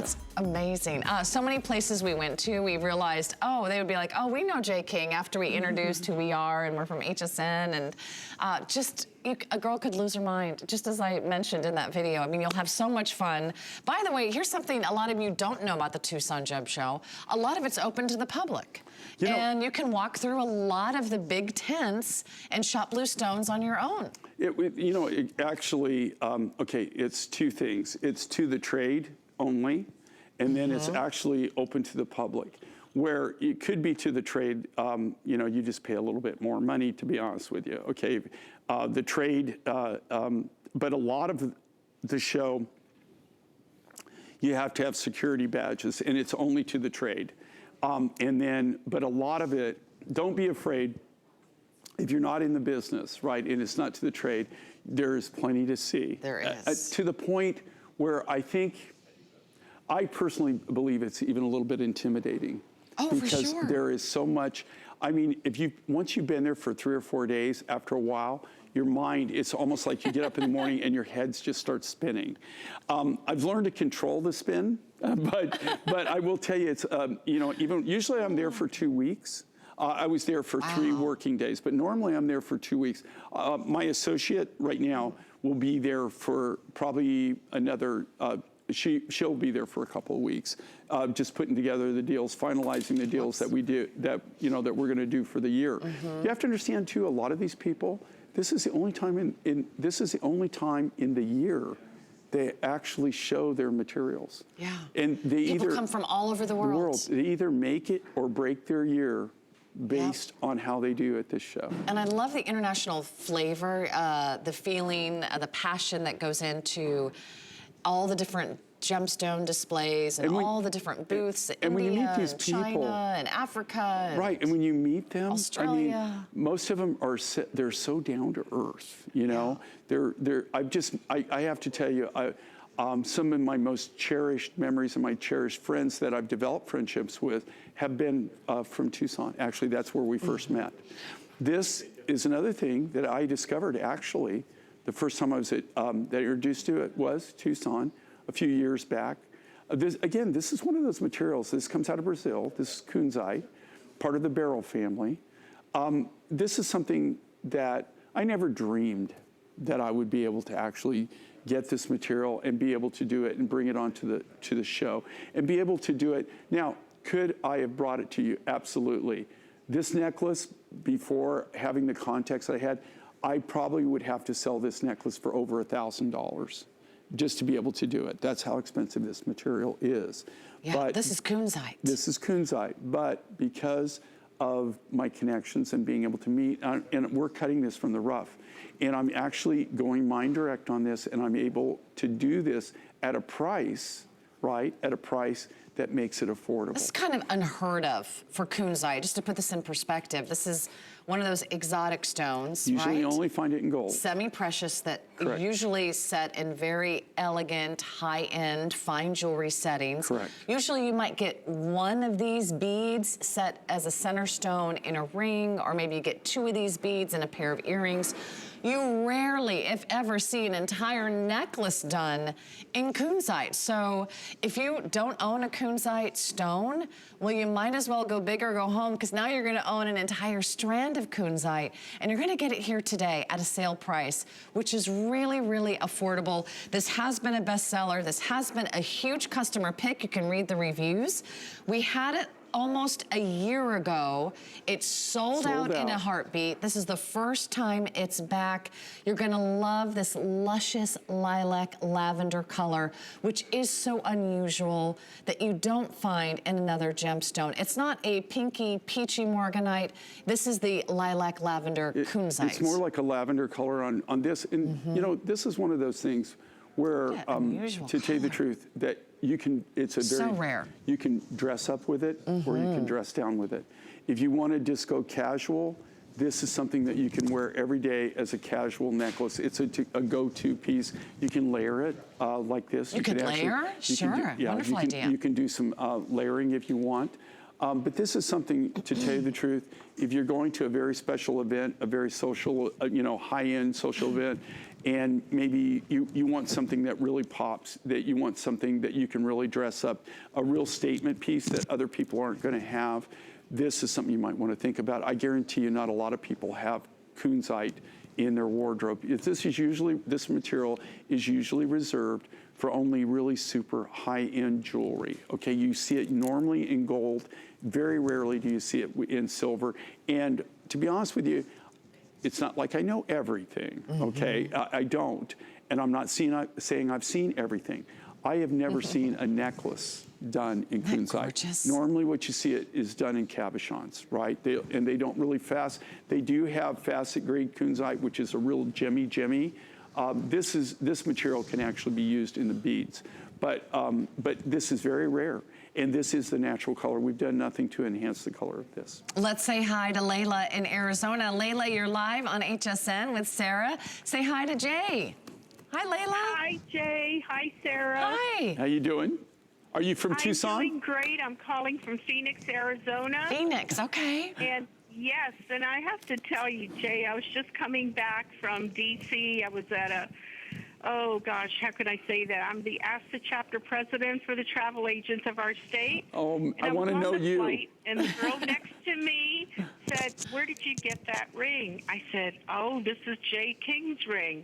That's amazing. So many places we went to, we realized, oh, they would be like, oh, we know Jay King after we introduced who we are and we're from HSN, and a girl could lose her mind, just as I mentioned in that video. I mean, you'll have so much fun. By the way, here's something a lot of you don't know about the Tucson Gem Show. A lot of it's open to the public. And you can walk through a lot of the big tents and shop blue stones on your own. Actually, okay, it's two things. It's to the trade only, and then it's actually open to the public. Where it could be to the trade, you just pay a little bit more money, to be honest with you. Okay, the trade, but a lot of the show, you have to have security badges, and it's only to the trade. But a lot of it, don't be afraid. If you're not in the business, right, and it's not to the trade, there's plenty to see. There is. To the point where I personally believe it's even a little bit intimidating. Oh, because for sure. There is so much. I mean, once you've been there for 3 or 4 days, after a while, your mind, it's almost like you get up in the morning and your heads just start spinning. I've learned to control the spin, but I will tell you, it's even usually I'm there for 2 weeks. I was there for 3 working days, but normally I'm there for 2 weeks. My associate right now will be there for probably another. She'll be there for a couple of weeks, just putting together the deals, finalizing the deals that we do, that we're going to do for the year. You have to understand too, a lot of these people, this is the only time in the year they actually show their materials. Yeah. And people come from all over the world. They either make it or break their year based on how they do at this show. And I love the international flavor, the feeling, the passion that goes into all the different gemstone displays and all the different booths, and when you meet these people, China and Africa. Right, and when you meet them, Australia. I mean, most of them they're so down to earth, you know? I have to tell you, some of my most cherished memories and my cherished friends that I've developed friendships with have been from Tucson. Actually, that's where we first met. This is another thing that I discovered, actually. The first time I was that introduced to it was Tucson a few years back. This is one of those materials. This comes out of Brazil. This is Kunzite, part of the beryl family. This is something that I never dreamed that I would be able to actually get this material and be able to do it and bring it onto the show and be able to do it. Now, could I have brought it to you? Absolutely. This necklace, before having the context I had, I probably would have to sell this necklace for over $1,000 just to be able to do it. That's how expensive this material is. Yeah, but this is Kunzite. This is Kunzite, but because of my connections and being able to meet, and we're cutting this from the rough, and I'm actually going mine direct on this, and I'm able to do this at a price, right, at a price that makes it affordable. This is kind of unheard of for Kunzite. Just to put this in perspective, this is one of those exotic stones, usually you only find it in gold. Semi-precious that Correct. Usually set in very elegant, high-end, fine jewelry settings. Correct. Usually you might get one of these beads set as a center stone in a ring, or maybe you get 2 of these beads in a pair of earrings. You rarely, if ever, see an entire necklace done in Kunzite. So if you don't own a Kunzite stone, well, you might as well go big or go home, because now you're gonna own an entire strand of Kunzite, and you're gonna get it here today at a sale price, which is really, really affordable. This has been a bestseller. This has been a huge customer pick. You can read the reviews. We had it almost a year ago. It's sold out in a heartbeat. This is the first time it's back. You're gonna love this luscious lilac lavender color, which is so unusual that you don't find in another gemstone. It's not a pinky, peachy morganite. This is the lilac lavender Kunzite. It's more like a lavender color on this. And you know, this is one of those things where, to tell you the truth, that it's a very, so rare. You can dress up with it, or you can dress down with it. If you want to just go casual, this is something that you can wear every day as a casual necklace. It's a go-to piece. You can layer it like this. You could layer? Sure, wonderful idea. You can do some layering if you want. But this is something, to tell you the truth, if you're going to a very special event, a very social, high-end social event, and maybe you want something that really pops, that you want something that you can really dress up, a real statement piece that other people aren't going to have, this is something you might want to think about. I guarantee you not a lot of people have Kunzite in their wardrobe. This material is usually reserved for only really super high-end jewelry. Okay, you see it normally in gold. Very rarely do you see it in silver. And to be honest with you, it's not like I know everything, okay? I don't. And I'm not saying I've seen everything. I have never seen a necklace done in Kunzite. Normally what you see is done in cabochons, right? And they don't really they do have facet grade Kunzite, which is a real gemmy. This material can actually be used in the beads. But this is very rare. And this is the natural color. We've done nothing to enhance the color of this. Let's say hi to Layla in Arizona. Layla, you're live on HSN with Sarah. Say hi to Jay. Hi, Layla. Hi, Jay. Hi, Sarah. Hi. How you doing? Are you from Tucson? I'm doing great. I'm calling from Phoenix, Arizona. Phoenix, okay. And yes, and I have to tell you, Jay, I was just coming back from D.C. I was at oh gosh, how could I say that? I'm the ASTA chapter president for the travel agents of our state. Oh, I want to know you. Flight, and the girl next to me said, "Where did you get that ring?" I said, "Oh, this is Jay King's ring.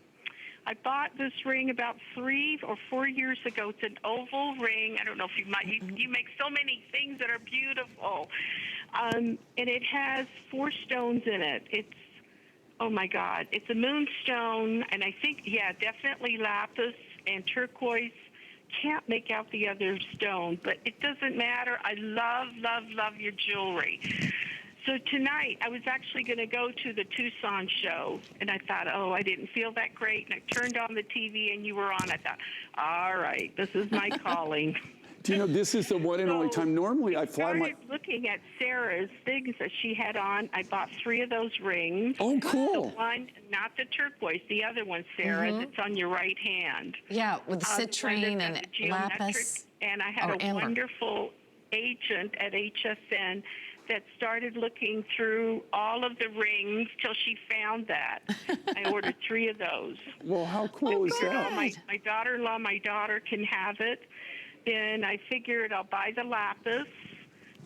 I bought this ring about 3 or 4 years ago. It's an oval ring. I don't know if you might, you make so many things that are beautiful. And it has 4 stones in it. It's, oh my God, it's a moonstone, and I think, yeah, definitely lapis and turquoise. Can't make out the other stone, but it doesn't matter. I love your jewelry. So tonight, I was actually going to go to the Tucson show, and I thought, oh, I didn't feel that great, and I turned on the TV, and you were on. I thought, all right, this is my calling. Do you know, this is the one and only time. Normally, I fly my... looking at Sarah's things that she had on. I bought 3 of those rings. Oh, cool. The one, not the turquoise, the other one, Sarah, that's on your right hand. Yeah, with citrine and lapis. And I had a wonderful agent at HSN that started looking through all of the rings till she found that. I ordered 3 of those. Well, how cool is that? My daughter-in-law, my daughter can have it. Then I figured I'll buy the lapis.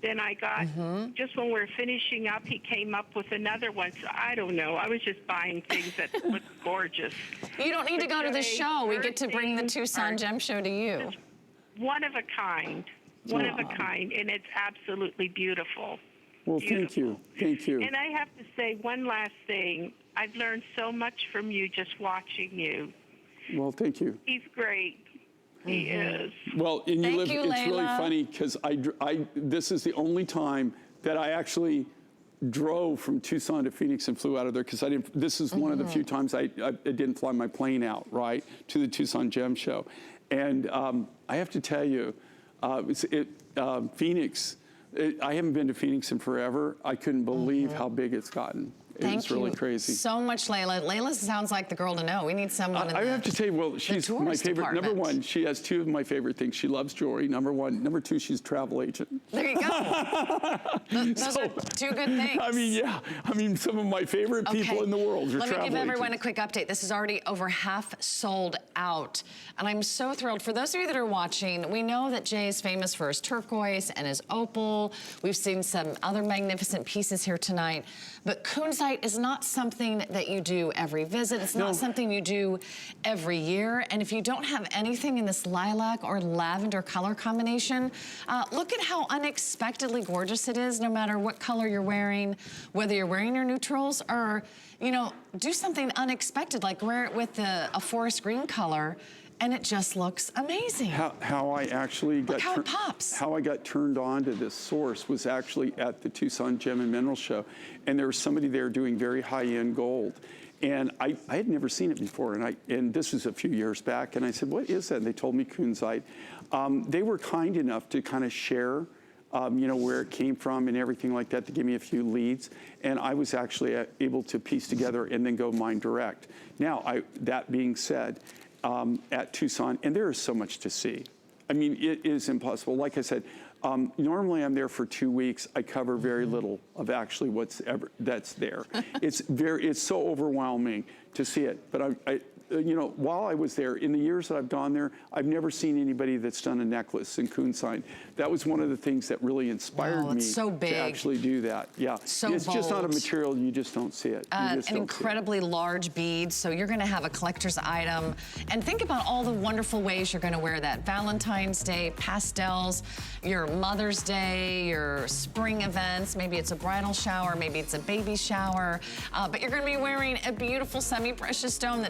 Then I got, just when we were finishing up, he came up with another one. So I don't know. I was just buying things that look gorgeous. You don't need to go to the show. We get to bring the Tucson Gem Show to you. One of a kind. One of a kind. And it's absolutely beautiful. Well, thank you. Thank you. And I have to say one last thing. I've learned so much from you just watching you. Well, thank you. He's great. He is. Well, and Thank it's you, really Layla. funny because this is the only time that I actually drove from Tucson to Phoenix and flew out of there because this is one of the few times I didn't fly my plane out, right, to the Tucson Gem Show. And I have to tell you, Phoenix, I haven't been to Phoenix in forever. I couldn't believe how big it's gotten. It's really crazy. So much, Layla. Layla sounds like the girl to know. We need someone. I have to tell you, well, she's my favorite. Department. Number one, she has 2 of my favorite things. She loves jewelry. Number 1. Number 2, she's a travel agent. There you go. Those are 2 good things. I mean, yeah. I mean, some of my favorite people in the world are travel agents. Let me give everyone a quick update. This is already over half sold out. And I'm so thrilled. For those of you that are watching, we know that Jay is famous for his turquoise and his opal. We've seen some other magnificent pieces here tonight. But Kunzite is not something that you do every visit. It's not something you do every year. And if you don't have anything in this lilac or lavender color combination, look at how unexpectedly gorgeous it is, no matter what color you're wearing, whether you're wearing your neutrals or, you know, do something unexpected, like wear it with a forest green color, and it just looks amazing. How I actually got how it pops. How I got turned on to this source was actually at the Tucson Gem and Mineral Show, and there was somebody there doing very high-end gold, and I had never seen it before, and this was a few years back, and I said, "What is that?" And they told me Kunzite. They were kind enough to kind of share, you know, where it came from and everything like that, to give me a few leads, and I was actually able to piece together and then go mine direct. Now, that being said, at Tucson, and there is so much to see. I mean, it is impossible. Like I said, normally I'm there for 2 weeks. I cover very little of actually that's there. It's so overwhelming to see it. But you know, while I was there, in the years that I've gone there, I've never seen anybody that's done a necklace in Kunzite. That was one of the things that really inspired me so big. to actually do that. Yeah, So it's just not a bold. material, you just don't see it. You just An don't see it. incredibly large bead, so you're gonna have a collector's item. And think about all the wonderful ways you're gonna wear that. Valentine's Day, pastels, your Mother's Day, your spring events, maybe it's a bridal shower, maybe it's a baby shower, but you're gonna be wearing a beautiful semi-precious stone that